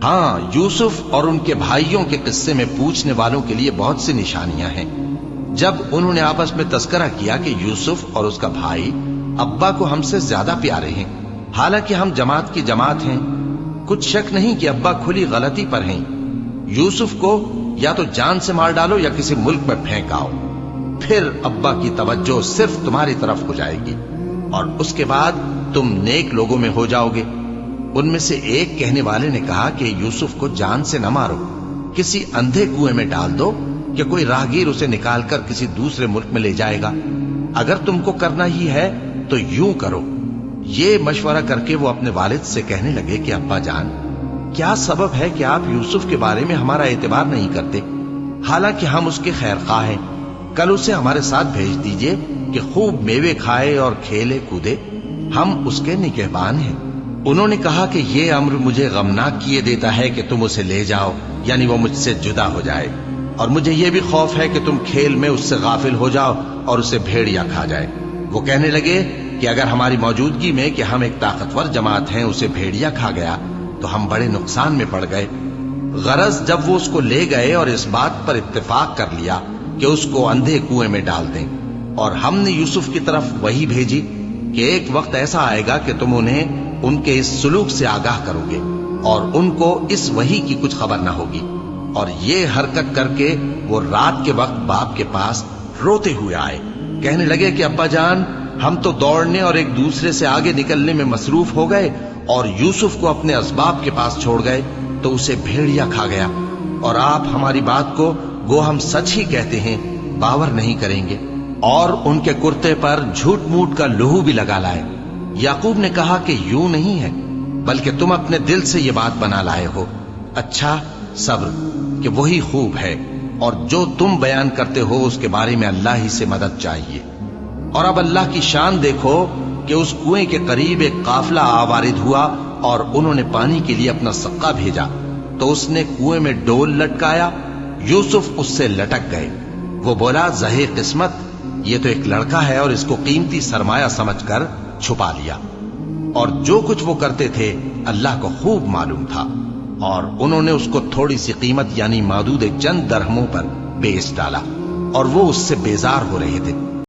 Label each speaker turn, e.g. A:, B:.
A: ہاں، یوسف اور ان کے بھائیوں کے قصے میں پوچھنے والوں کے لیے بہت سی نشانیاں ہیں۔ جب انہوں نے آپس میں تذکرہ کیا کہ یوسف اور اس کا بھائی ابا کو ہم سے زیادہ پیارے ہیں، حالانکہ ہم جماعت کی جماعت ہیں، کچھ شک نہیں کہ ابا کھلی غلطی پر ہیں۔ یوسف کو یا تو جان سے مار ڈالو یا کسی ملک میں پھینک آؤ، پھر ابا کی توجہ صرف تمہاری طرف ہو جائے گی اور اس کے بعد تم نیک لوگوں میں ہو جاؤ گے۔ ان میں سے ایک کہنے والے نے کہا کہ یوسف کو جان سے نہ مارو، کسی اندھے کنویں میں ڈال دو کہ کوئی راہگیر اسے نکال کر کسی دوسرے ملک میں لے جائے گا۔ اگر تم کو کرنا ہی ہے تو یوں کرو۔ یہ مشورہ کر کے وہ اپنے والد سے کہنے لگے کہ ابا جان، کیا سبب ہے کہ آپ یوسف کے بارے میں ہمارا اعتبار نہیں کرتے؟ حالانکہ ہم اس کے خیر خواہ ہیں، کل اسے ہمارے ساتھ بھیج دیجئے کہ خوب میوے کھائے اور کھیلے کودے، ہم اس کے نگہبان ہیں۔ انہوں نے کہا کہ یہ امر مجھے غمناک کیے دیتا ہے کہ تم اسے لے جاؤ، یعنی وہ مجھ سے جدا ہو جائے، اور مجھے یہ بھی خوف ہے کہ تم کھیل میں اس سے غافل ہو جاؤ اور اسے بھیڑیا کھا جائے۔ وہ کہنے لگے کہ اگر ہماری موجودگی میں کہ ہم ایک طاقتور جماعت ہیں اسے بھیڑیا کھا گیا تو ہم بڑے نقصان میں پڑ گئے۔ غرض جب وہ اس کو لے گئے اور اس بات پر اتفاق کر لیا کہ اس کو اندھے کنویں میں ڈال دیں، اور ہم نے یوسف کی طرف وحی بھیجی کہ ایک وقت ایسا آئے گا کہ تم انہیں ان کے اس سلوک سے آگاہ کرو گے اور ان کو اس وحی کی کچھ خبر نہ ہوگی۔ اور یہ حرکت کر کے وہ رات کے وقت باپ کے پاس روتے ہوئے آئے، کہنے لگے کہ ابا جان، ہم تو دوڑنے اور ایک دوسرے سے آگے نکلنے میں مصروف ہو گئے اور یوسف کو اپنے اسباب کے پاس چھوڑ گئے تو اسے بھیڑیا کھا گیا، اور آپ ہماری بات کو گو ہم سچ ہی کہتے ہیں باور نہیں کریں گے، اور ان کے کرتے پر جھوٹ موٹ کا لہو بھی لگا لائے۔ یعقوب نے کہا کہ یوں نہیں ہے، بلکہ تم اپنے دل سے یہ بات بنا لائے ہو۔ اچھا، صبر کہ وہی خوب ہے، اور جو تم بیان کرتے ہو اس کے بارے میں اللہ ہی سے مدد چاہیے۔ اور اب اللہ کی شان دیکھو کہ اس کنویں کے قریب ایک قافلہ آوارد ہوا اور انہوں نے پانی کے لیے اپنا سقا بھیجا، تو اس نے کنویں میں ڈول لٹکایا، یوسف اس سے لٹک گئے۔ وہ بولا، زہے قسمت، یہ تو ایک لڑکا ہے، اور اس کو قیمتی سرمایہ سمجھ کر چھپا لیا۔ اور جو کچھ وہ کرتے تھے اللہ کو خوب معلوم تھا، اور انہوں نے اس کو تھوڑی سی قیمت یعنی معدود چند درہموں پر بیچ ڈالا، اور وہ اس سے بیزار ہو رہے تھے۔